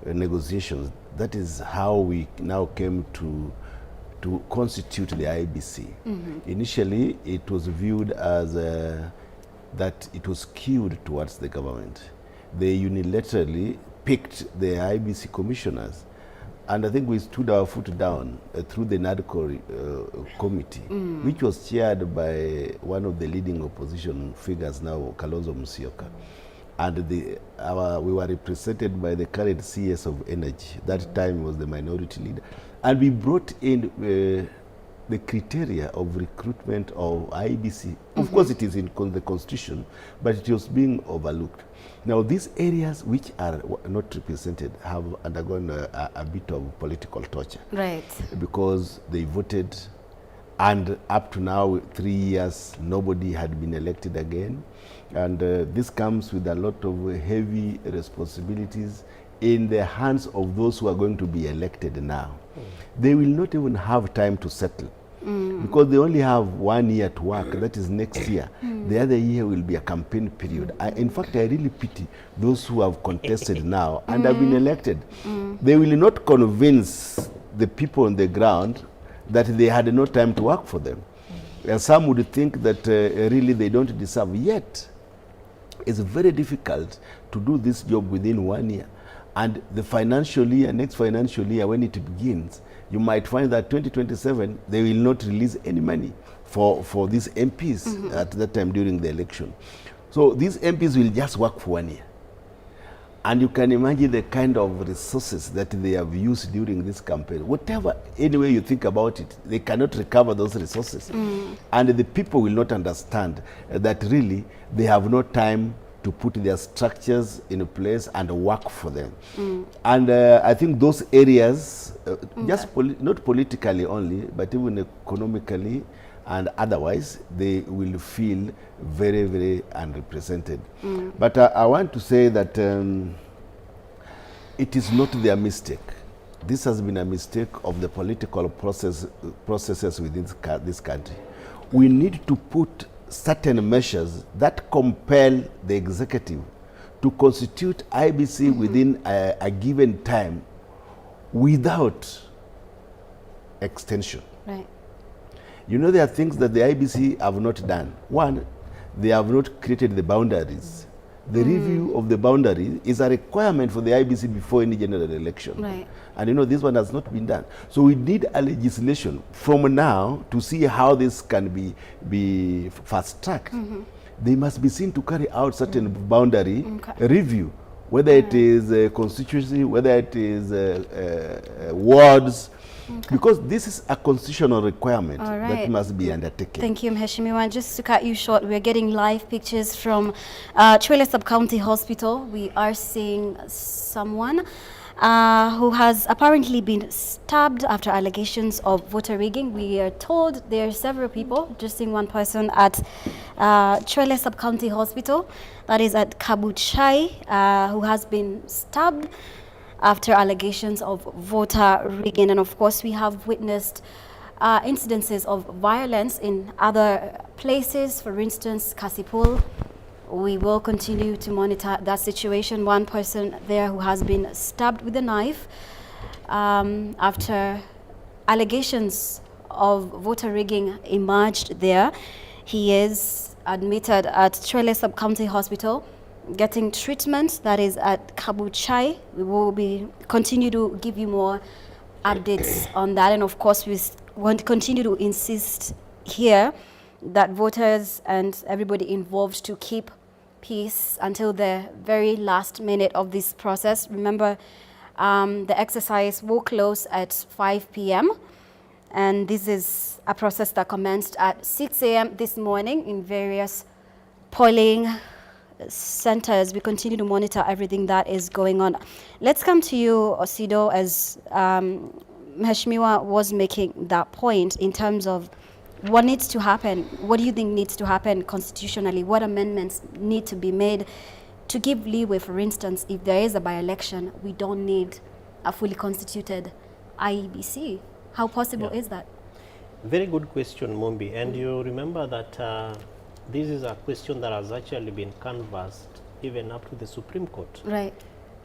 negotiations, that is how we now came to constitute the IBC. Initially, it was viewed as that it was skewed towards the government. They unilaterally picked the IBC commissioners, and I think we stood our foot down through the NADCO committee, which was chaired by one of the leading opposition figures now, Kalonzo Musyoka. And we were represented by the current CS of Energy. That time was the minority leader. And we brought in the criteria of recruitment of IBC. Of course, it is in the Constitution, but it was being overlooked. Now, these areas which are not represented have undergone a bit of political torture. Right. Because they voted, and up to now, 3 years, nobody had been elected again. And this comes with a lot of heavy responsibilities in the hands of those who are going to be elected now. They will not even have time to settle because they only have 1 year to work. That is next year. The other year will be a campaign period. In fact, I really pity those who have contested now and have been elected. They will not convince the people on the ground that they had no time to work for them. Some would think that really they don't deserve. Yet, it's very difficult to do this job within 1 year. And the financial year, next financial year, when it begins, you might find that 2027, they will not release any money for these MPs at that time during the election. So these MPs will just work for 1 year. And you can imagine the kind of resources that they have used during this campaign. Whatever, any way you think about it, they cannot recover those resources. And the people will not understand that really they have no time to put their structures in place and work for them. And I think those areas, just not politically only, but even economically and otherwise, they will feel very, very unrepresented. But I want to say that it is not their mistake. This has been a mistake of the political processes within this country. We need to put certain measures that compel the executive to constitute IBC within a given time without extension. Right. You know, there are things that the IBC have not done. One, they have not created the boundaries. The review of the boundary is a requirement for the IBC before any general election. Right. And you know, this one has not been done. So we need a legislation from now to see how this can be fast-tracked. They must be seen to carry out certain boundary review, whether it is constituency, whether it is wards, because this is a constitutional requirement that must be undertaken. Thank you, Mheshimiwa. Just to cut you short, we're getting live pictures from Chwele Sub-County Hospital. We are seeing someone who has apparently been stabbed after allegations of voter rigging. We are told there are several people, just seeing one person at Chwele Sub-County Hospital, that is at Kabuchai, who has been stabbed after allegations of voter rigging. And of course, we have witnessed incidences of violence in other places, for instance, Kasipul. We will continue to monitor that situation. One person there who has been stabbed with a knife after allegations of voter rigging emerged there. He is admitted at Chwele Sub-County Hospital, getting treatment, that is at Kabuchai. We will continue to give you more updates on that. And of course, we want to continue to insist here that voters and everybody involved to keep peace until the very last minute of this process. Remember, the exercise will close at 5 p.m. And this is a process that commenced at 6 a.m. this morning in various polling centers. We continue to monitor everything that is going on. Let's come to you, Osido, as Mheshimiwa was making that point in terms of what needs to happen. What do you think needs to happen constitutionally? What amendments need to be made to give leeway? For instance, if there is a by-election, we don't need a fully constituted IEBC. How possible is that? Very good question, Mumbi. And you remember that this is a question that has actually been canvassed even up to the Supreme Court. Right.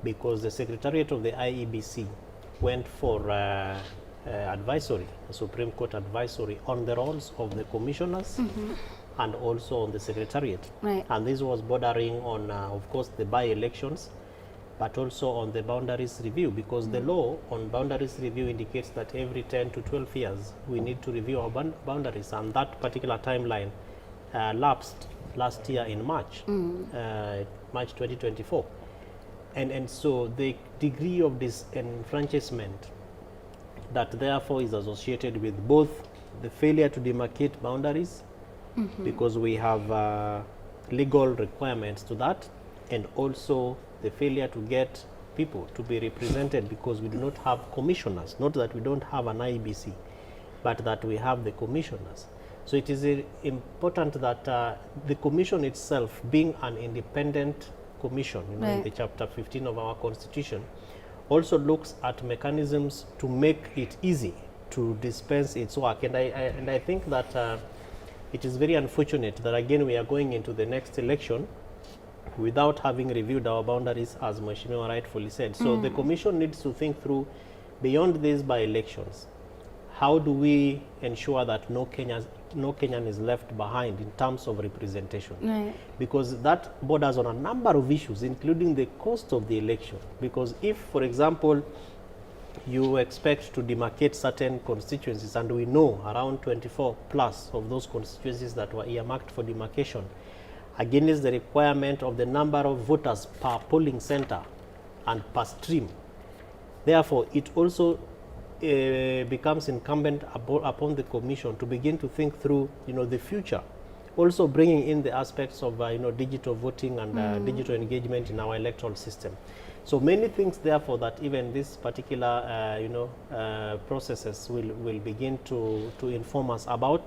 because the Secretariat of the IEBC went for advisory, a Supreme Court advisory on the roles of the commissioners and also on the Secretariat. Right. And this was bordering on, of course, the by-elections, but also on the boundaries review, because the law on boundaries review indicates that every 10 to 12 years we need to review our boundaries, and that particular timeline lapsed last year in March, March 2024. And so the degree of disenfranchisement that therefore is associated with both the failure to demarcate boundaries, because we have legal requirements to that, and also the failure to get people to be represented because we do not have commissioners, not that we don't have an IEBC, but that we have the commissioners. So it is important that the commission itself, being an independent commission, you know, in the chapter 15 of our constitution, also looks at mechanisms to make it easy to dispense its work. And I think that it is very unfortunate that again we are going into the next election without having reviewed our boundaries, as Mheshimiwa rightfully said. So the commission needs to think through, beyond these by-elections, how do we ensure that no Kenyan is left behind in terms of representation? Right. Because that borders on a number of issues, including the cost of the election. Because if, for example, you expect to demarcate certain constituencies, and we know around 24 plus of those constituencies that were earmarked for demarcation, against the requirement of the number of voters per polling center and per stream. Therefore, it also becomes incumbent upon the commission to begin to think through, you know, the future, also bringing in the aspects of you know, digital voting and digital engagement in our electoral system. So many things, therefore, that even this particular you know, processes will begin to inform us about.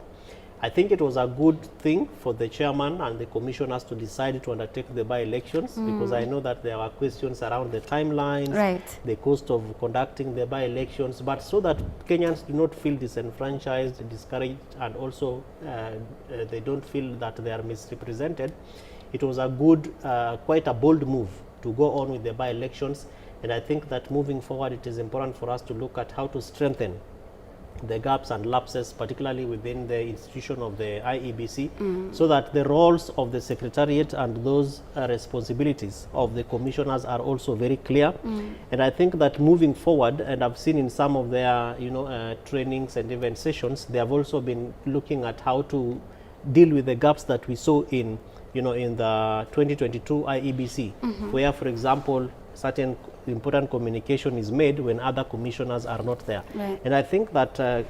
I think it was a good thing for the chairman and the commissioners to decide to undertake the by-elections, because I know that there were questions around the timelines, the cost of conducting the by-elections, but so that Kenyans do not feel disenfranchised, discouraged, and also they don't feel that they are misrepresented. It was a good, quite a bold move to go on with the by-elections, and I think that moving forward it is important for us to look at how to strengthen the gaps and lapses, particularly within the institution of the IEBC, so that the roles of the Secretariat and those responsibilities of the commissioners are also very clear. And I think that moving forward, and I've seen in some of their, you know, trainings and event sessions, they have also been looking at how to deal with the gaps that we saw in, you know, in the 2022 IEBC, where, for example, certain important communication is made when other commissioners are not there. And I think that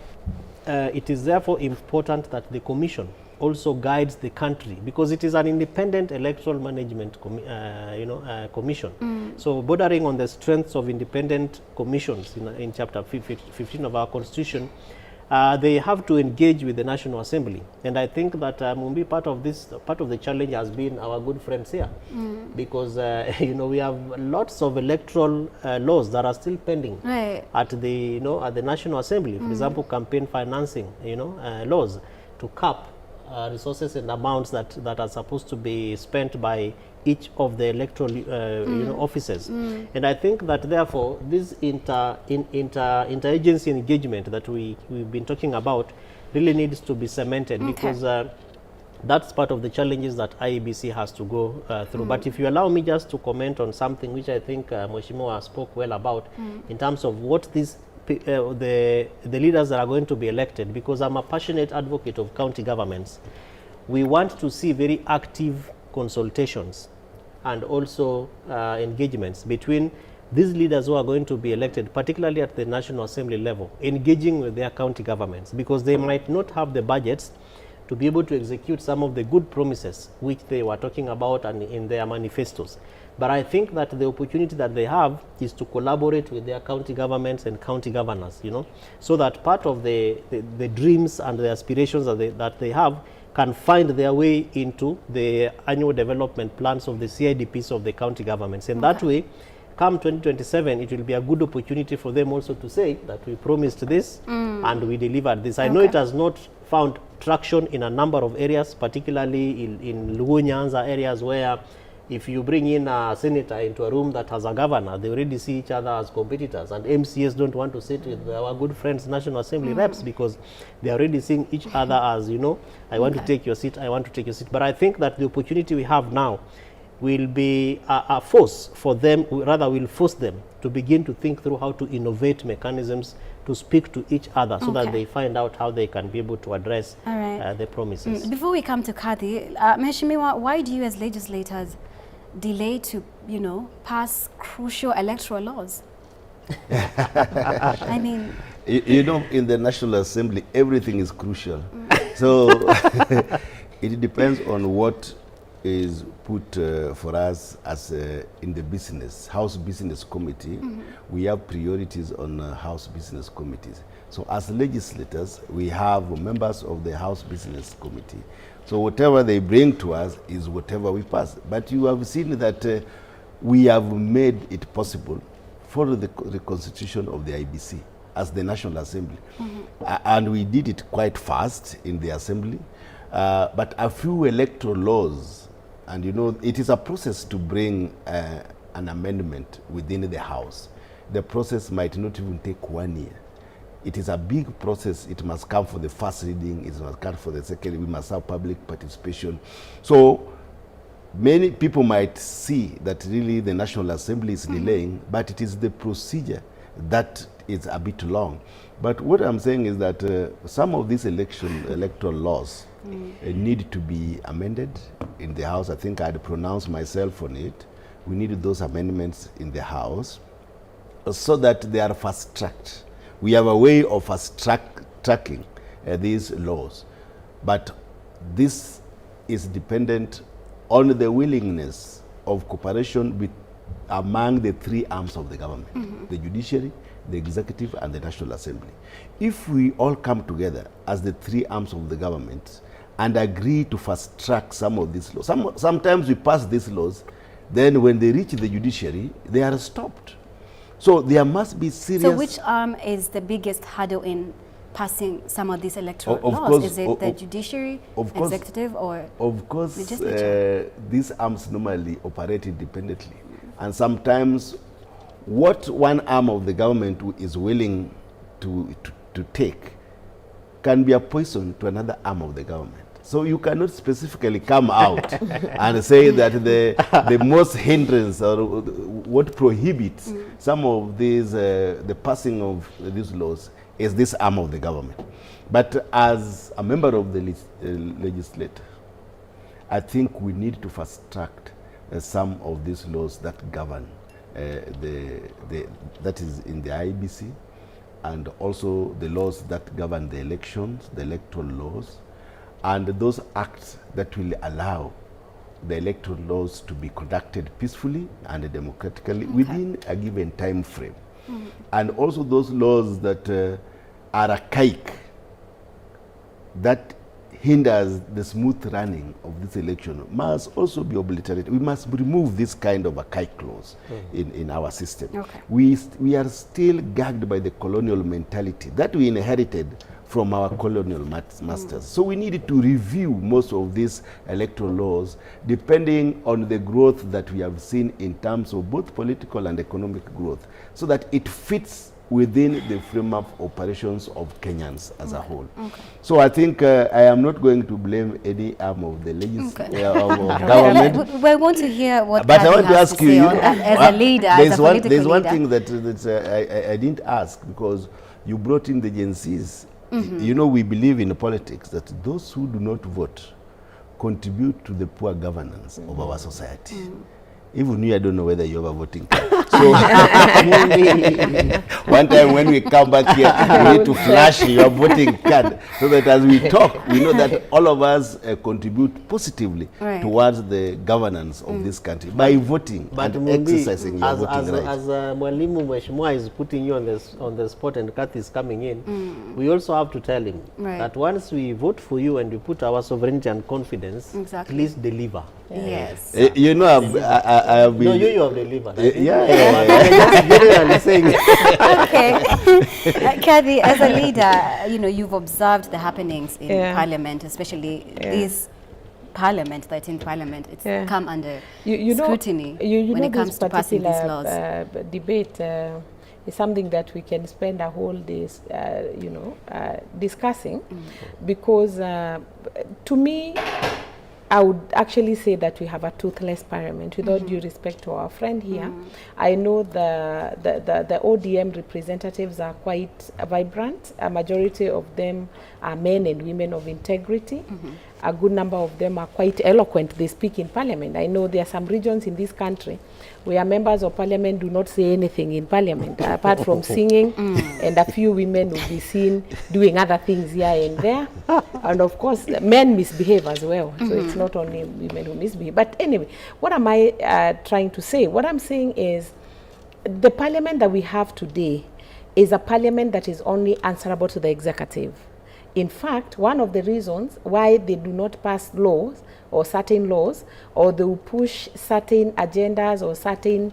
it is therefore important that the commission also guides the country, because it is an independent electoral management commission. So bordering on the strengths of independent commissions in chapter 15 of our constitution, they have to engage with the National Assembly. And I think that Mumbi, part of the challenge has been our good friends here, because you know, we have lots of electoral laws that are still pending at the, you know, at the National Assembly. For example, campaign financing, you know, laws to cap resources and amounts that are supposed to be spent by each of the electoral you know, offices. And I think that therefore this interagency engagement that we've been talking about really needs to be cemented, because that's part of the challenges that IEBC has to go through. But if you allow me just to comment on something which I think Mheshimiwa spoke well about, in terms of what these the leaders that are going to be elected, because I'm a passionate advocate of county governments. We want to see very active consultations and also engagements between these leaders who are going to be elected, particularly at the National Assembly level, engaging with their county governments, because they might not have the budgets to be able to execute some of the good promises which they were talking about and in their manifestos. But I think that the opportunity that they have is to collaborate with their county governments and county governors, you know, so that part of the dreams and the aspirations that they have can find their way into the annual development plans of the CIDPs of the county governments. And that way, come 2027, it will be a good opportunity for them also to say that we promised this and we delivered this. I know it has not found traction in a number of areas, particularly in Lugu Nyanza areas where if you bring in a senator into a room that has a governor, they already see each other as competitors, and MCAs don't want to sit with our good friends National Assembly reps because they are already seeing each other as, you know, I want to take your seat, I want to take your seat. But I think that the opportunity we have now will be a force for them, rather will force them to begin to think through how to innovate mechanisms to speak to each other so that they find out how they can be able to address the promises. Before we come to Kathy, Mheshimiwa, why do you as legislators delay to, you know, pass crucial electoral laws? I mean, you know, in the National Assembly, everything is crucial. So it depends on what is put for us as in the House Business Committee. We have priorities on House Business Committees. So as legislators, we have members of the House Business Committee. So whatever they bring to us is whatever we pass. But you have seen that we have made it possible for the constitution of the IBC as the National Assembly. And we did it quite fast in the Assembly. But a few electoral laws, and you know, it is a process to bring an amendment within the House. The process might not even take 1 year. It is a big process. It must come for the first reading. It must come for the second. We must have public participation. So many people might see that really the National Assembly is delaying, but it is the procedure that is a bit long. But what I'm saying is that some of these electoral laws need to be amended in the House. I think I'd pronounced myself on it. We needed those amendments in the House so that they are fast-tracked. We have a way of fast-tracking these laws. But this is dependent on the willingness of cooperation among the three arms of the government, the judiciary, the executive, and the National Assembly. If we all come together as the three arms of the government and agree to fast-track some of these laws, sometimes we pass these laws, then when they reach the judiciary, they are stopped. So there must be serious... So which arm is the biggest hurdle in passing some of these electoral laws? Course, is it the judiciary, executive, or of course, legislature? These arms normally operate independently. And sometimes what one arm of the government is willing to take can be a poison to another arm of the government. So you cannot specifically come out and say that the most hindrance or what prohibits some of these, the passing of these laws is this arm of the government. But as a member of the legislature, I think we need to fast-track some of these laws that govern that is in the IBC, and also the laws that govern the elections, the electoral laws, and those acts that will allow the electoral laws to be conducted peacefully and democratically within a given time frame. And also those laws that are archaic, that hinders the smooth running of this election, must also be obliterated. We must remove this kind of archaic laws in our system. We are still gagged by the colonial mentality that we inherited from our colonial masters. So we needed to review most of these electoral laws depending on the growth that we have seen in terms of both political and economic growth, so that it fits within the framework operations of Kenyans as a whole. So I think I am not going to blame any arm of the government. We want to hear what but I want to ask you, as a leader, as a political leader. There's one thing that I didn't ask, because you brought in the Gen Zs. You know, we believe in politics that those who do not vote contribute to the poor governance of our society. Even you, I don't know whether you have a voting card. So one time when we come back here, we need to flash your voting card so that as we talk, we know that all of us contribute positively towards the governance of this country by voting and exercising your voting right. As Mwalimu Mheshimiwa is putting you on the spot and Kathy is coming in, we also have to tell him that once we vote for you and we put our sovereignty and confidence, please deliver. Yes. You know, I have been... No, you have delivered. Okay. Kathy, as a leader, you know, you've observed the happenings in Parliament, especially these parliament, 13th parliament, it's come under you scrutiny when it comes to passing these laws. Debate is something that we can spend a whole day, discussing, because to me, I would actually say that we have a toothless parliament, without due respect to our friend here. I know the ODM representatives are quite vibrant. A majority of them are men and women of integrity. A good number of them are quite eloquent. They speak in parliament. I know there are some regions in this country where members of parliament do not say anything in parliament, apart from singing, and a few women will be seen doing other things here and there. And of course, men misbehave as well. So it's not only women who misbehave. But anyway, what am I trying to say? What I'm saying is the parliament that we have today is a parliament that is only answerable to the executive. In fact, one of the reasons why they do not pass laws or certain laws, or they will push certain agendas or certain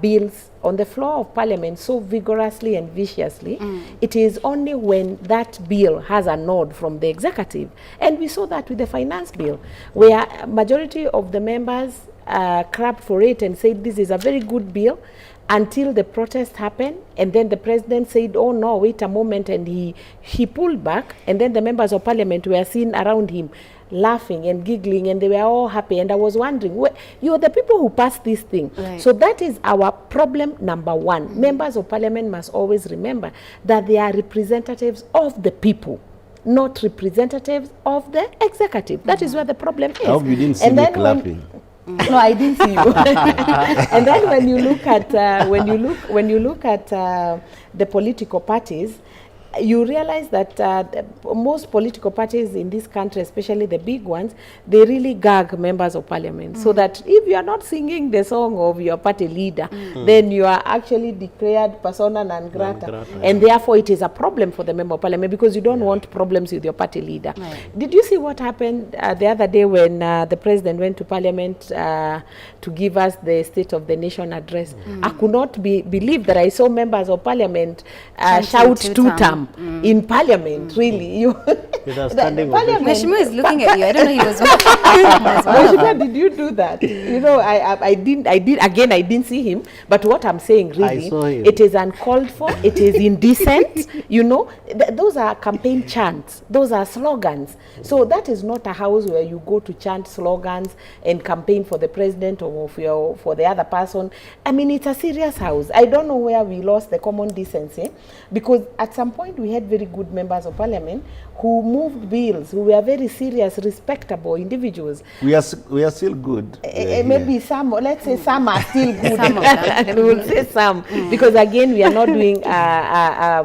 bills on the floor of parliament so vigorously and viciously, it is only when that bill has a nod from the executive. And we saw that with the finance bill, where a majority of the members clapped for it and said this is a very good bill, until the protest happened, and then the president said, oh no, wait a moment, and he pulled back, and then the members of parliament were seen around him laughing and giggling, and they were all happy. And I was wondering, you're the people who passed this thing. Right. So that is our problem number one. Members of parliament must always remember that they are representatives of the people, not representatives of the executive. That is where the problem is. I hope you didn't see me clapping. No, I didn't see you. And then when you look at when you look at the political parties, you realize that most political parties in this country, especially the big ones, they really gag members of parliament. So that if you are not singing the song of your party leader, then you are actually declared persona non grata. And therefore it is a problem for the member of parliament, because you don't want problems with your party leader. Right. Did you see what happened the other day when the president went to parliament to give us the State of the Nation address? I could not believe that I saw members of parliament shout two-term. In parliament, really. Mheshimiwa is looking at you. I don't know he was watching. Mheshimiwa, did you do that? You know, I didn't see him. But what I'm saying, really, it is uncalled for. It is indecent. You know, those are campaign chants. Those are slogans. So that is not a house where you go to chant slogans and campaign for the president or for the other person. I mean, it's a serious house. I don't know where we lost the common decency, because at some point we had very good members of parliament who moved bills, who were very serious, respectable individuals. We are still good. Maybe some, let's say some are still good. We will say some, because again, we are not doing a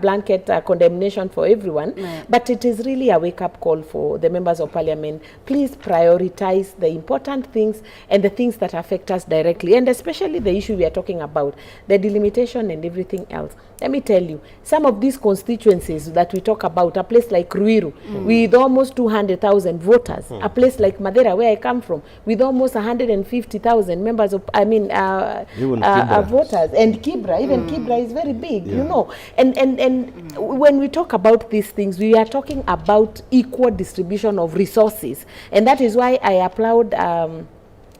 blanket condemnation for everyone. But it is really a wake-up call for the members of parliament. Please prioritize the important things and the things that affect us directly, and especially the issue we are talking about, the delimitation and everything else. Let me tell you, some of these constituencies that we talk about, a place like Ruiru, with almost 200,000 voters, a place like Madeira, where I come from, with almost 150,000 members of, voters, and Kibra, even Kibra is very big, you know. And when we talk about these things, we are talking about equal distribution of resources, and that is why I applaud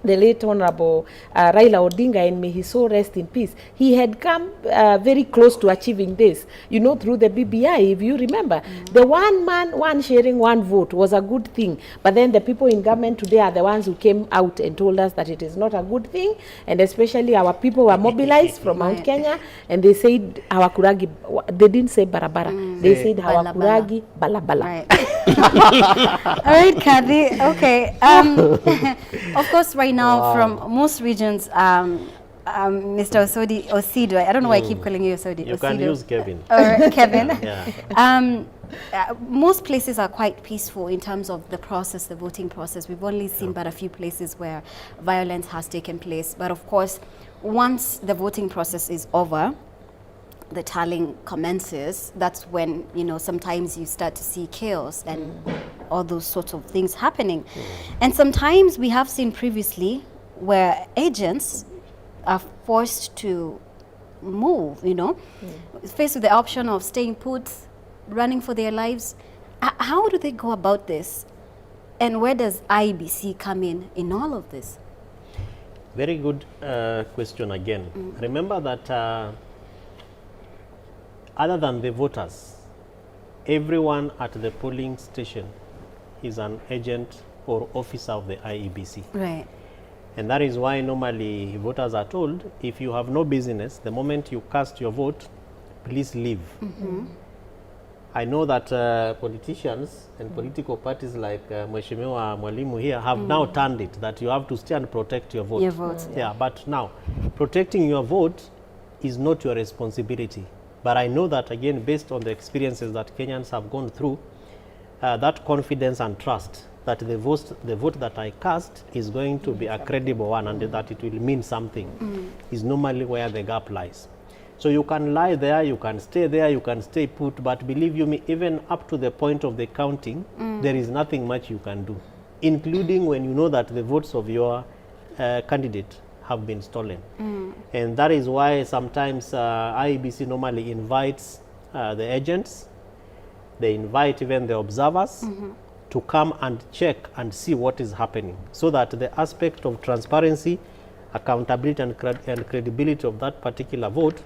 the late Honorable Raila Odinga, and may his soul rest in peace. He had come very close to achieving this, you know, through the BBI, if you remember. The one man, one sharing, one vote was a good thing. But then the people in government today are the ones who came out and told us that it is not a good thing. And especially our people were mobilized from Mount Kenya, and they said, Hawakuragi, they didn't say Barabara, they said Hawakuragi Balabala. Right. All right, Kathy. Okay. Of course, right now, from most regions, Mr. Osido, I don't know why I keep calling you Osodi. You can use Kevin. Or Kevin. Most places are quite peaceful in terms of the process, the voting process. We've only seen but a few places where violence has taken place. But of course, once the voting process is over, the tallying commences, that's when, you know, sometimes you start to see chaos and all those sorts of things happening. And sometimes we have seen previously where agents are forced to move, you know, faced with the option of staying put, running for their lives. How do they go about this? And where does IEBC come in all of this? Very good question again. Remember that other than the voters, everyone at the polling station is an agent or officer of the IEBC. Right. And that is why normally voters are told, if you have no business, the moment you cast your vote, please leave. I know that politicians and political parties like Mheshimiwa Mwalimu here have now turned it that you have to stay and protect your vote. Your vote. Yeah, but now, protecting your vote is not your responsibility. But I know that, again, based on the experiences that Kenyans have gone through, that confidence and trust that the vote that I cast is going to be a credible one and that it will mean something is normally where the gap lies. So you can lie there, you can stay there, you can stay put, but believe you me, even up to the point of the counting, there is nothing much you can do, including when you know that the votes of your candidate have been stolen. And that is why sometimes IEBC normally invites the agents, they invite even the observers to come and check and see what is happening, so that the aspect of transparency, accountability and credibility of that particular vote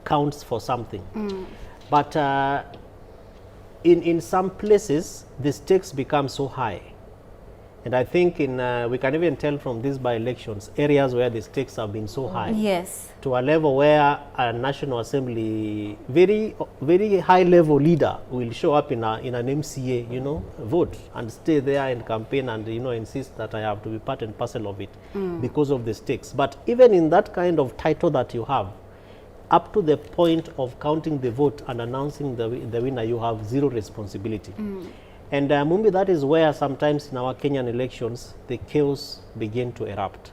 counts for something. But in some places, the stakes become so high. And I think we can even tell from these by-elections, areas where the stakes have been so high. Yes. To a level where a National Assembly, very high-level leader will show up in an MCA, vote and stay there and campaign and, insist that I have to be part and parcel of it because of the stakes. But even in that kind of title that you have, up to the point of counting the vote and announcing the winner, you have zero responsibility. And Mumbi, that is where sometimes in our Kenyan elections, the chaos begin to erupt.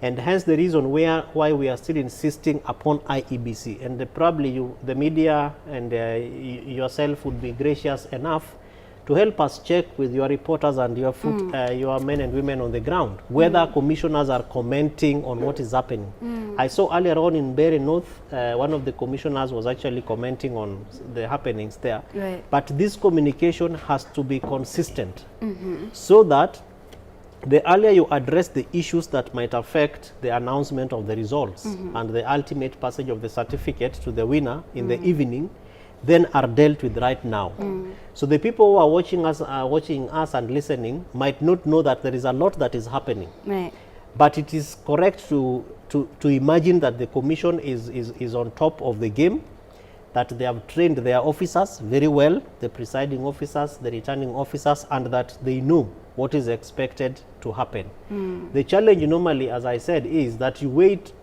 And hence the reason why we are still insisting upon IEBC. And probably the media and yourself would be gracious enough to help us check with your reporters and your your men and women on the ground, whether commissioners are commenting on what is happening. I saw earlier on in Mbeere North, one of the commissioners was actually commenting on the happenings there. Right. But this communication has to be consistent, so that the earlier you address the issues that might affect the announcement of the results and the ultimate passage of the certificate to the winner in the evening, then are dealt with right now. So the people who are watching us and listening might not know that there is a lot that is happening. Right. But it is correct to imagine that the commission is on top of the game, that they have trained their officers very well, the presiding officers, the returning officers, and that they know what is expected to happen. The challenge normally, as I said, is that you wait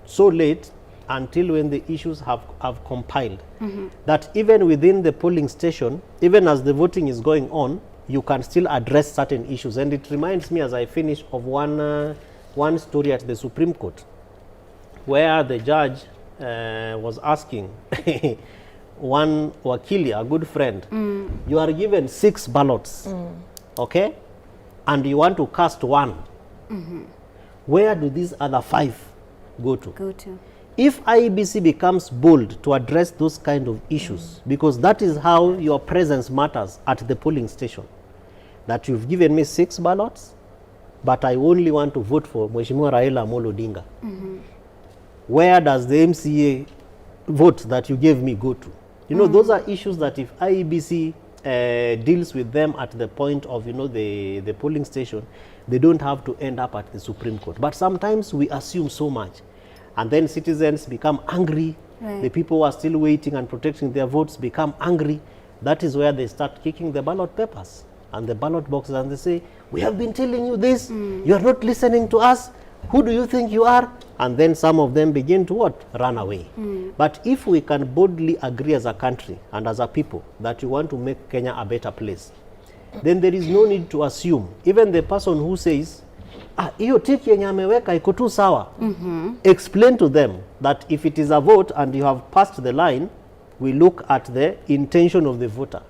so late until when the issues have compiled, that even within the polling station, even as the voting is going on, you can still address certain issues. And it reminds me, as I finish, of one story at the Supreme Court, where the judge was asking one wakili, a good friend, you are given 6 ballots, okay, and you want to cast one. Where do these other 5 go to? If IEBC becomes bold to address those kind of issues, because that is how your presence matters at the polling station, that you've given me 6 ballots, but I only want to vote for Mheshimiwa Raila Amolo Odinga. Where does the MCA vote that you gave me go to? Those are issues that if IEBC deals with them at the point of, the polling station, they don't have to end up at the Supreme Court. But sometimes we assume so much. And then citizens become angry. Right. The people who are still waiting and protecting their votes become angry. That is where they start kicking the ballot papers and the ballot boxes, and they say, we have been telling you this, you are not listening to us, who do you think you are? And then some of them begin to what? Run away. But if we can boldly agree as a country and as a people that you want to make Kenya a better place, then there is no need to assume. Even the person who says, hiyo tiki yenye ameweka iko tu sawa. Explain to them that if it is a vote and you have passed the line, we look at the intention of the voter.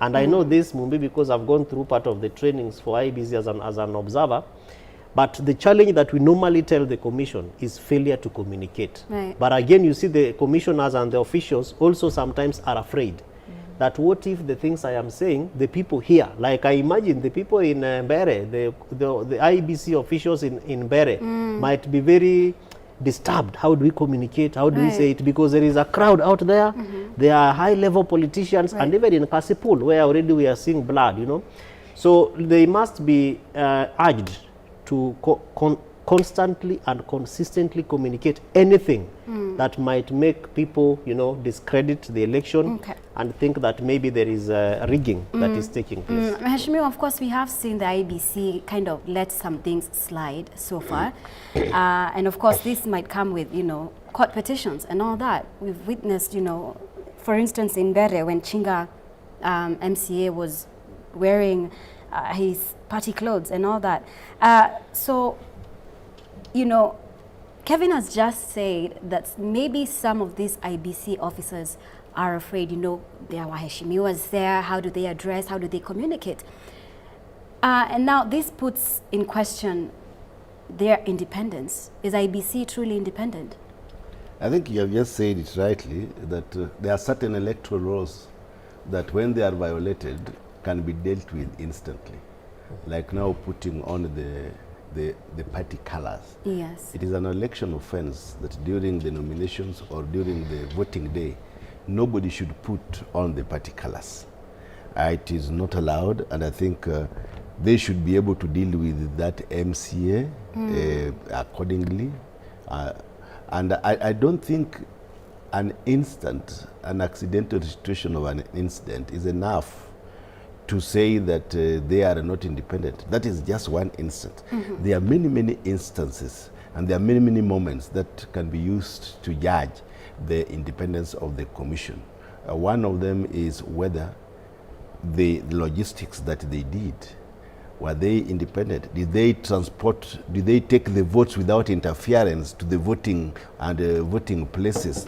And I know this, Mumbi, because I've gone through part of the trainings for IEBC as an observer. But the challenge that we normally tell the commission is failure to communicate. Right. But again, you see the commissioners and the officials also sometimes are afraid that what if the things I am saying, the people here, like I imagine the people in Mbere, the IEBC officials in Mbere might be very disturbed. How do we communicate? How do we say it? Because there is a crowd out there. There are high-level politicians, and even in Kasipul, where already we are seeing blood, you know. So they must be urged to constantly and consistently communicate anything that might make people, you know, discredit the election and think that maybe there is rigging that is taking place. Mheshimiwa, of course, we have seen the IBC kind of let some things slide so far. And of course, this might come with, you know, court petitions and all that. We've witnessed, you know, for instance, in Bere, when Chinga MCA was wearing his party clothes and all that. So, you know, Kevin has just said that maybe some of these IBC officers are afraid, you know, there are waheshimiwas there, how do they address, how do they communicate? And now this puts in question their independence. Is IBC truly independent? I think you have just said it rightly, that there are certain electoral laws that when they are violated can be dealt with instantly. Like now putting on the party colors. Yes. It is an election offense that during the nominations or during the voting day, nobody should put on the party colors. It is not allowed, and I think they should be able to deal with that MCA accordingly. And I don't think an accidental registration of an incident is enough to say that they are not independent. That is just one instance. There are many, many instances, and there are many, many moments that can be used to judge the independence of the commission. One of them is whether the logistics that they did, were they independent? Did they take the votes without interference to the voting and voting places?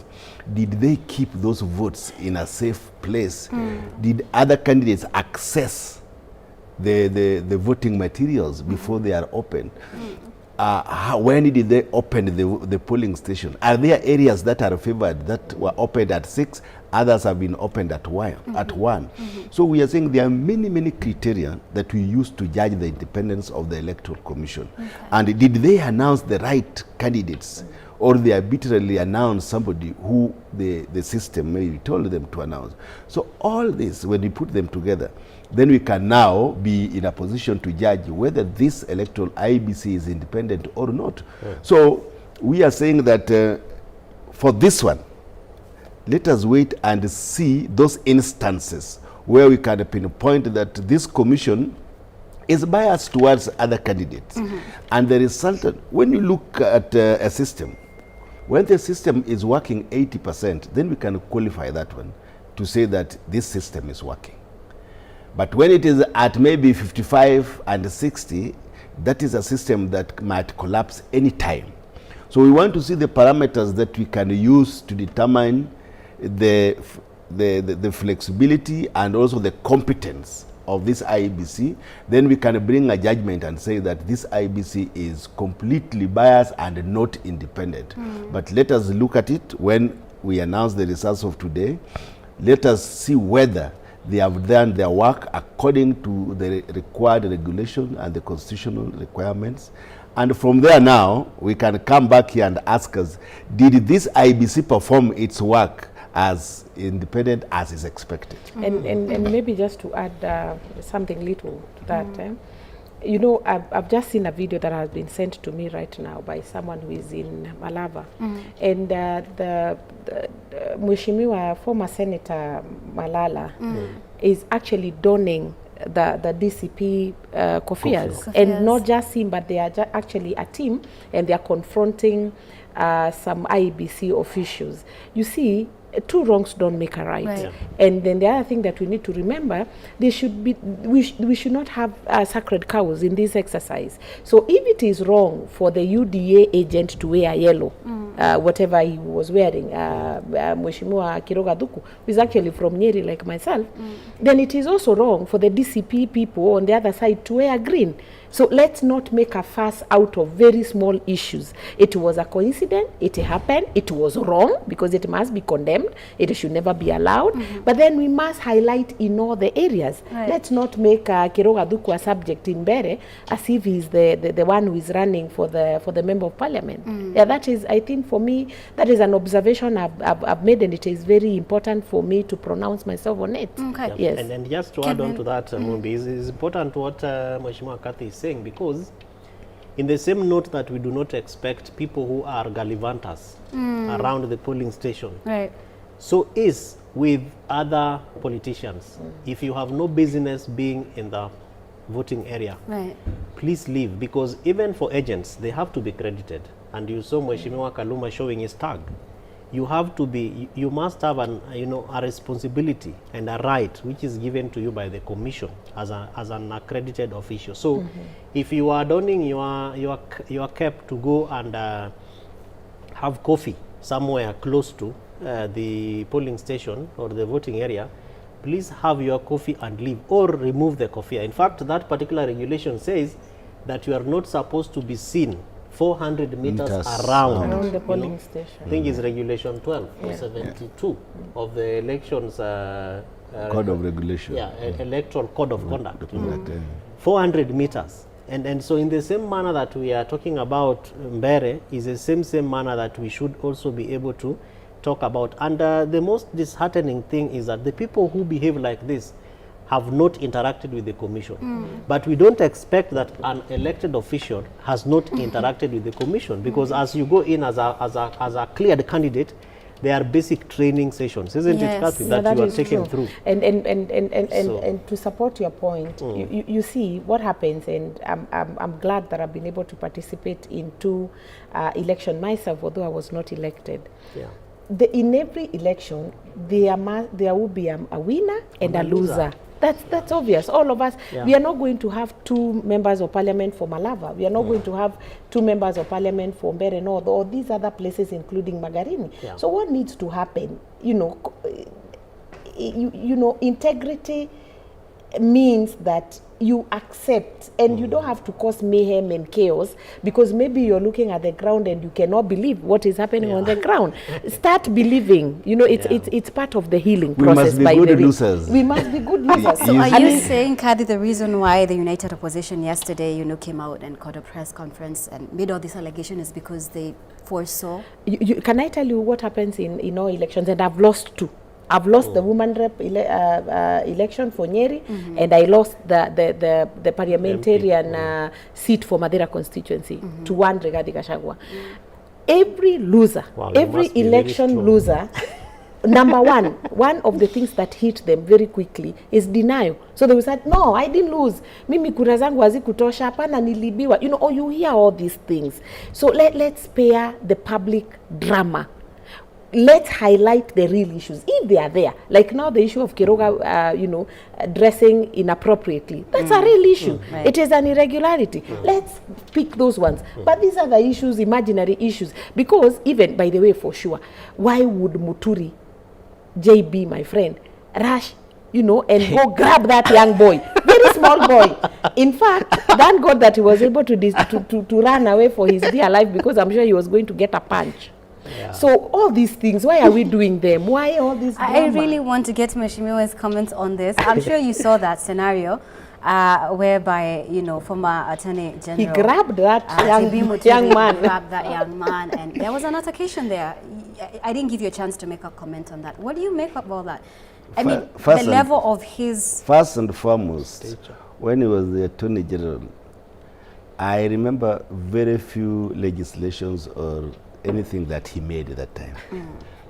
Did they keep those votes in a safe place? Did other candidates access the voting materials before they are opened? When did they open the polling station? Are there areas that are favored that were opened at 6, others have been opened at 1? So we are saying there are many, many criteria that we use to judge the independence of the Electoral Commission. And did they announce the right candidates, or they arbitrarily announce somebody who the system maybe told them to announce? So all this, when we put them together, then we can now be in a position to judge whether this electoral IBC is independent or not. So we are saying that for this one, let us wait and see those instances where we can pinpoint that this commission is biased towards other candidates. And the result, when you look at a system, when the system is working 80%, then we can qualify that one to say that this system is working. But when it is at maybe 55 and 60, that is a system that might collapse any time. So we want to see the parameters that we can use to determine the flexibility and also the competence of this IBC. Then we can bring a judgment and say that this IBC is completely biased and not independent. But let us look at it when we announce the results of today. Let us see whether they have done their work according to the required regulation and the constitutional requirements. And from there now, we can come back here and ask us, did this IBC perform its work as independent as is expected? And maybe just to add something little to that, you know, I've just seen a video that has been sent to me right now by someone who is in Malava. And the Mheshimiwa, former Senator Malala, is actually donning the DCP kofias. And not just him, but they are actually a team, and they are confronting some IEBC officials. You see, two wrongs don't make a right. And then the other thing that we need to remember, we should not have sacred cows in this exercise. So if it is wrong for the UDA agent to wear yellow, whatever he was wearing, Mheshimiwa Kiroga Duku, who is actually from Nyeri like myself, then it is also wrong for the DCP people on the other side to wear green. So let's not make a fuss out of very small issues. It was a coincidence, it happened, it was wrong because it must be condemned. condemned. It should never be allowed. But then we must highlight in all the areas. Right. Let's not make Kiroga Duku a subject in Bere as if he's the one who is running for the member of parliament. Yeah, that is, I think for me, that is an observation I've made, and it is very important for me to pronounce myself on it. Okay. Yes. And just to add on to that, Mumbi, is important what Mheshimiwa Kathy is saying, because in the same note that we do not expect people who are gallivanters around the polling station. Right. So is with other politicians. If you have no business being in the voting area, Right. please leave, because even for agents, they have to be credited. And you saw Mheshimiwa Kaluma showing his tag. You have to be, you must have an, a responsibility and a right which is given to you by the commission as an accredited official. So if you are donning your cap to go and have coffee somewhere close to the polling station or the voting area, please have your coffee and leave, or remove the coffee. In fact, that particular regulation says that you are not supposed to be seen 400 meters around The polling station. I think it's regulation 12 or 72 of the elections Code of regulation. yeah, electoral code of conduct. 400 meters. And so in the same manner that we are talking about Mbere is the same manner that we should also be able to talk about. And the most disheartening thing is that the people who behave like this have not interacted with the commission. But we don't expect that an elected official has not interacted with the commission, because as you go in as a cleared candidate, there are basic training sessions, isn't it, Kathy, that you are taken through? And to support your point, you see what happens, and I'm glad that I've been able to participate in 2 elections myself, although I was not elected. Yeah. In every election, there will be a winner and a loser. That's obvious. All of us, we are not going to have 2 members of parliament for Malava. We are not going to have 2 members of parliament for Mbere North or these other places, including Magarini. Yeah. So what needs to happen? Integrity means that you accept, and you don't have to cause mayhem and chaos, because maybe you're looking at the ground and you cannot believe what is happening on the ground. Start believing. It's part of the healing process. We must be good losers. We must be good losers. So are you saying, Kathy, the reason why the United Opposition yesterday, came out and called a press conference and made all this allegation is because they foresaw? Can I tell you what happens in all elections? And I've lost 2. I've lost the woman rep election for Nyeri, and I lost the parliamentarian seat for Madeira constituency to one Rigathi Gachagua. Every loser, every election loser, number one of the things that hit them very quickly is denial. So they will say, no, I didn't lose. Mimi kura zangu hazikutosha, hapana nilibiwa. Or you hear all these things. So let's spare the public drama. Let's highlight the real issues if they are there. Like now, the issue of Kiroga, dressing inappropriately. That's a real issue. Right. It is an irregularity. Let's pick those ones. But these are the issues, imaginary issues. Because even, by the way, for sure, why would Muturi, JB, my friend, rush, and go grab that young boy, very small boy. In fact, thank God that he was able to run away for his dear life, because I'm sure he was going to get a punch. Yeah. So all these things, why are we doing them? Why all this drama? I really want to get Mheshimiwa's comments on this. I'm sure you saw that scenario whereby, former Attorney General... He grabbed that young man. Grabbed that young man, and there was an altercation there. I didn't give you a chance to make a comment on that. What do you make of all that? I mean, the level of his... First and foremost, when he was the Attorney General, I remember very few legislations or anything that he made at that time.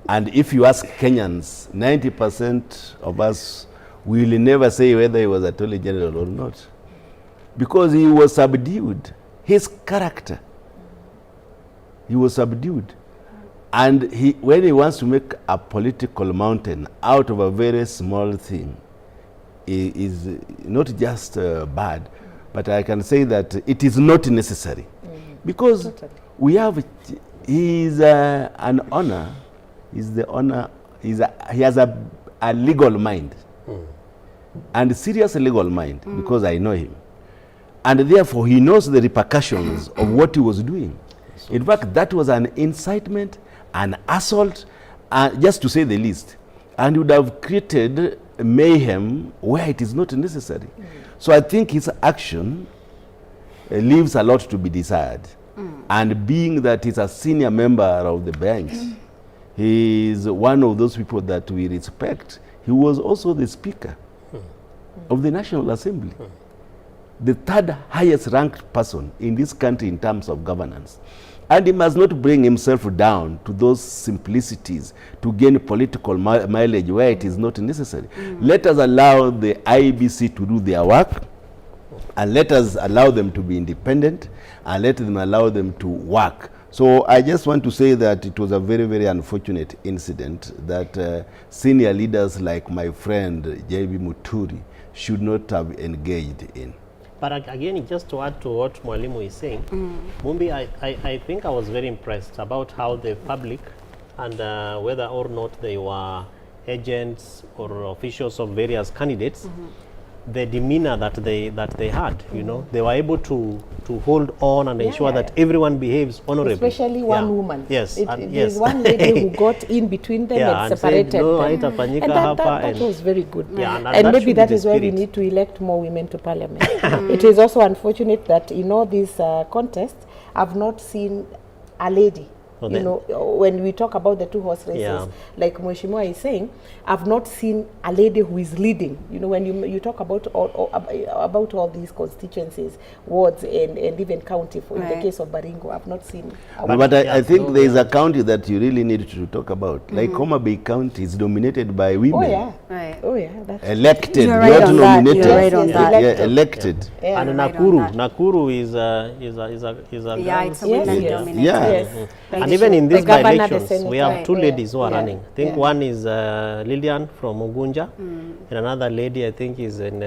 And if you ask Kenyans, 90% of us will never say whether he was Attorney General or not, because he was subdued. His character, he was subdued. And when he wants to make a political mountain out of a very small thing, it is not just bad, but I can say that it is not necessary. Because we have... He is an honor. He's the honor. He has a legal mind, and serious legal mind, because I know him, and therefore he knows the repercussions of what he was doing. In fact, that was an incitement, an assault, just to say the least, and would have created mayhem where it is not necessary. So I think his action leaves a lot to be desired. And being that he's a senior member of the banks, he is one of those people that we respect. He was also the Speaker of the National Assembly, the third highest ranked person in this country in terms of governance. And he must not bring himself down to those simplicities to gain political mileage where it is not necessary. Let us allow the IEBC to do their work, and let us allow them to be independent, and let them allow them to work. So I just want to say that it was a very, very unfortunate incident that senior leaders like my friend J.B. Muthi should not have engaged in. But again, just to add to what Mwalimu is saying, Mumbi, I think I was very impressed about how the public, and whether or not they were agents or officials of various candidates, the demeanor that they had, you know, they were able to hold on and ensure that everyone behaves honorably. Especially one woman. Yes. There's one lady who got in between them and separated said, no, them. And that was very good. And maybe that is why we need to elect more women to parliament. It is also unfortunate that in all these contests, I've not seen a lady. You know, when we talk about the two horse races, like Mheshimiwa is saying, I've not seen a lady who is leading. You know, when you talk about all these constituencies, wards, and even county, in the case of Baringo, I've not seen. But I think there is a county that you really need to talk about. Like Homa Bay County is dominated by women. Oh yeah, Right. oh yeah, that's Elected, You're right not on that. nominated. You're right on that. Yeah, elected. Yeah. And right on that. Nakuru is a Yeah, it's a Yes, women yes. dominated. Yeah. Yes. And even in The these governor, the by-elections, senator. we have Right. two ladies who are Yeah. running. I think one is Lillian from Ugunja, and another lady I think is in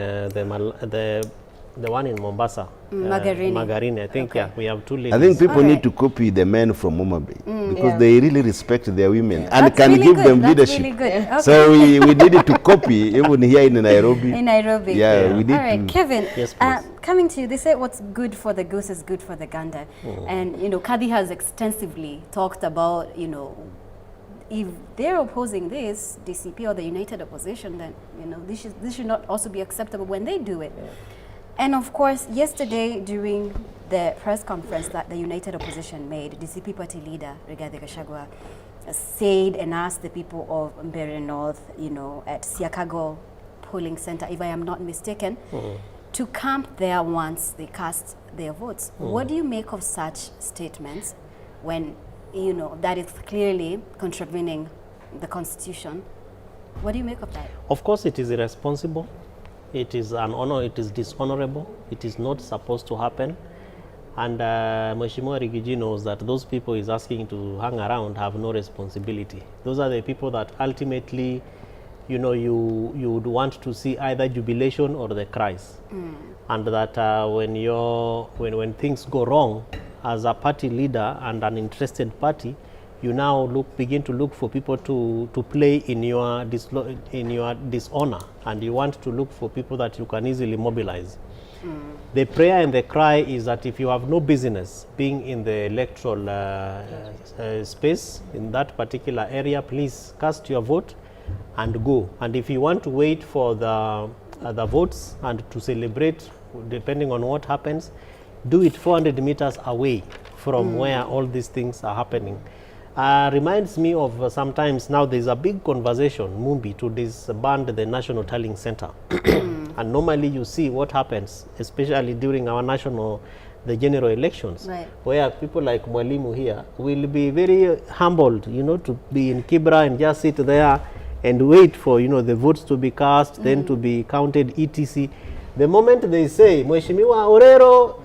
the one in Mombasa. Magarini. Magarini, I think, Okay. we have two ladies. I think people Alright. need to copy the men from Homa Bay because Yeah. they really respect their women and That's can really give good. them That's leadership. really good. Okay. So we needed to copy even here in Nairobi. In Nairobi. Yeah, we need All right, to. Kevin. Yes, please. Coming to you, they say what's good for the goose is good for the gander, and you know, Kadi has extensively talked about, you know, if they're opposing this DCP or the United Opposition, then you know this should not also be acceptable when they do it. And of course, yesterday during the press conference that the United Opposition made, DCP party leader Rigathi Gachagua said and asked the people of Mbeere North, you know, at Siakago polling center, if I am not mistaken, to camp there once they cast their votes. What do you make of such statements when, you know, that is clearly contravening the Constitution? What do you make of that? Of course, it is irresponsible. It is an honor. It is dishonorable. It is not supposed to happen. And Mheshimiwa Rigiji knows that those people he's asking to hang around have no responsibility. Those are the people that ultimately, you know, you would want to see either jubilation or the cries. And that when things go wrong, as a party leader and an interested party, you now begin to look for people to play in your dishonor, and you want to look for people that you can easily mobilize. The prayer and the cry is that if you have no business being in the electoral space in that particular area, please cast your vote and go. And if you want to wait for the votes and to celebrate, depending on what happens, do it 400 meters away from where all these things are happening. Reminds me of sometimes now there's a big conversation, Mumbi, to disband the National Tallying Center. And normally you see what happens, especially during our the general elections, Right. where people like Mwalimu here will be very humbled, you know, to be in Kibra and just sit there and wait for, you know, the votes to be cast, then to be counted, etc. The moment they say, Mheshimiwa Orero,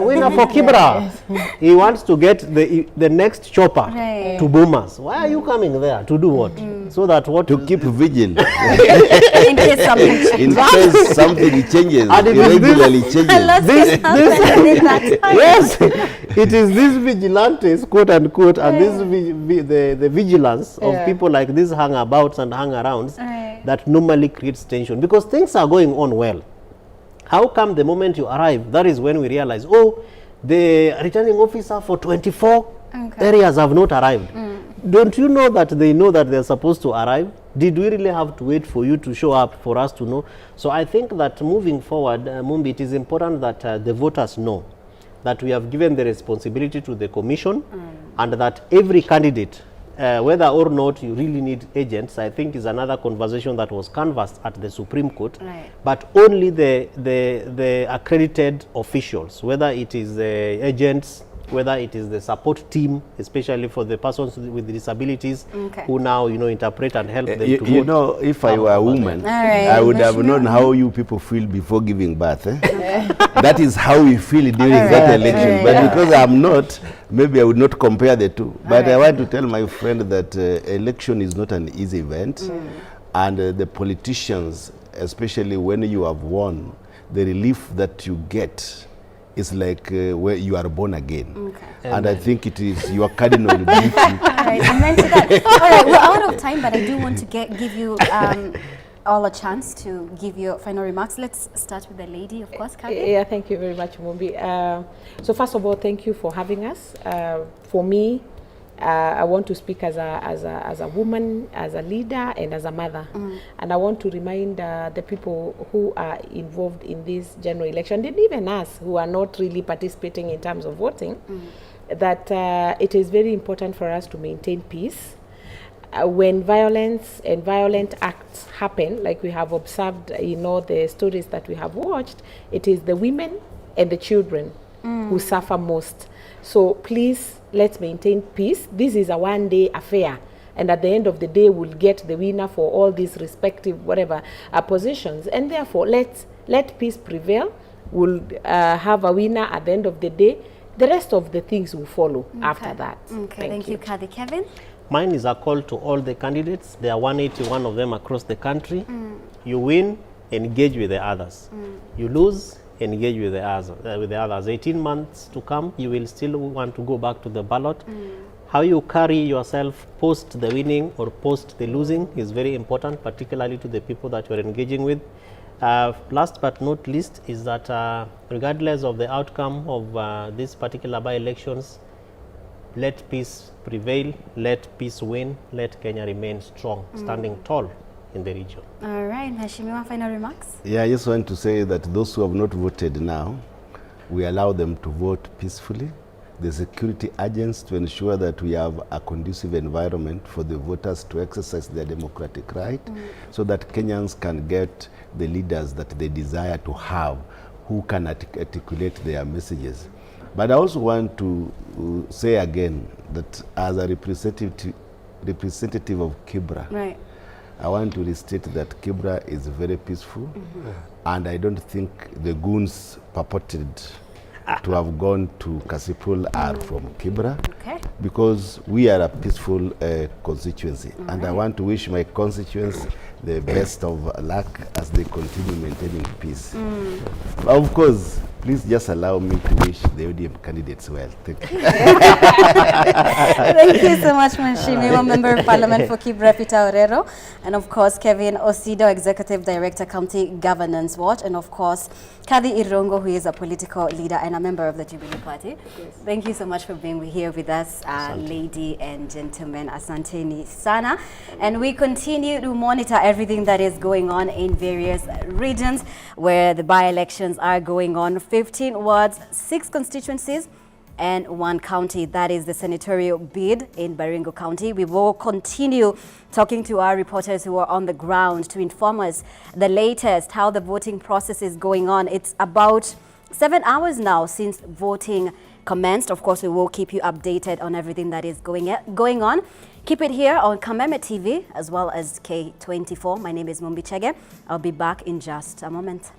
winner for Kibra, he wants to get the next chopper Right. to Boomers. Why are you coming there? To do what? So that what? To keep vigil In case something in changes. case something changes, And it is irregularly A changes. lot can happen in that time. Yes, it is these vigilantes, quote unquote, and this the vigilance of Yeah. people like these hangabouts and hangarounds Right. that normally creates tension because things are going on well. How come the moment you arrive, that is when we realize, oh, the returning officer for 24 Okay. areas have not arrived. don't you know that they know that they're supposed to arrive? Did we really have to wait for you to show up for us to know? So I think that moving forward, Mumbi, it is important that the voters know that we have given the responsibility to the commission, and that every candidate, whether or not you really need agents, I think is another conversation that was canvassed at the Supreme Court. Right. But only the accredited officials, whether it is the agents, whether it is the support team, especially for the persons with disabilities, who now, you know, interpret and help them to vote. You know, if I were a woman, I would have known how you people feel before giving birth. That is how we feel during that election. But because I'm not, maybe I would not compare the two. But I want to tell my friend that election is not an easy event. And the politicians, especially when you have won, the relief that you get is like where you are born again. And I think it is your cardinal duty. All right, amen to that. All right, we're out of time, but I do want to give you all a chance to give your final remarks. Let's start with the lady, of course, Kathy. Yeah, thank you very much, Mumbi. So first of all, thank you for having us. For me, I want to speak as a woman, as a leader, and as a mother. And I want to remind the people who are involved in this general election, and even us who are not really participating in terms of voting, that it is very important for us to maintain peace. When violence and violent acts happen, like we have observed in all the stories that we have watched, it is the women and the children who suffer most. So please, let's maintain peace. This is a one-day affair, and at the end of the day, we'll get the winner for all these respective whatever positions. And therefore, let peace prevail. We'll have a winner at the end of the day. The rest of the things will follow after that. Okay, thank you, Kathy. Kevin? Mine is a call to all the candidates. There are 181 of them across the country. You win, engage with the others. You lose, engage with the others. 18 months to come, you will still want to go back to the ballot. How you carry yourself post the winning or post the losing is very important, particularly to the people that you're engaging with. Last but not least is that regardless of the outcome of these particular by-elections, let peace prevail, let peace win, let Kenya remain strong, standing tall in the region. All right, Mheshimiwa, final remarks? Yeah, I just want to say that those who have not voted now, we allow them to vote peacefully. The security agents to ensure that we have a conducive environment for the voters to exercise their democratic right, so that Kenyans can get the leaders that they desire to have, who can articulate their messages. But I also want to say again that as a representative of Kibra, I want to restate that Kibra is very peaceful, and I don't think the goons purported to have gone to Kasipul are from Kibra, because we are a peaceful constituency, and I want to wish my constituents the best of luck as they continue maintaining peace. Of course, please just allow me to wish the ODM candidates well. Thank you. Thank you so much, Mheshimiwa, Member of Parliament for Kibra Peter Orero, and of course Kevin Osido, Executive Director, County Governance Watch, and of course Kathy Irongo, who is a political leader and a member of the Jubilee Party. Thank you so much for being here with us, lady and gentlemen. Asanteni sana. And we continue to monitor everything that is going on in various regions where the by-elections are going on. 15 wards, 6 constituencies, and 1 county. That is the senatorial bid in Baringo County. We will continue talking to our reporters who are on the ground to inform us the latest, how the voting process is going on. It's about 7 hours now since voting commenced. Of course, we will keep you updated on everything that is going on. Keep it here on Kameme TV as well as K24. My name is Mumbi Chege. I'll be back in just a moment.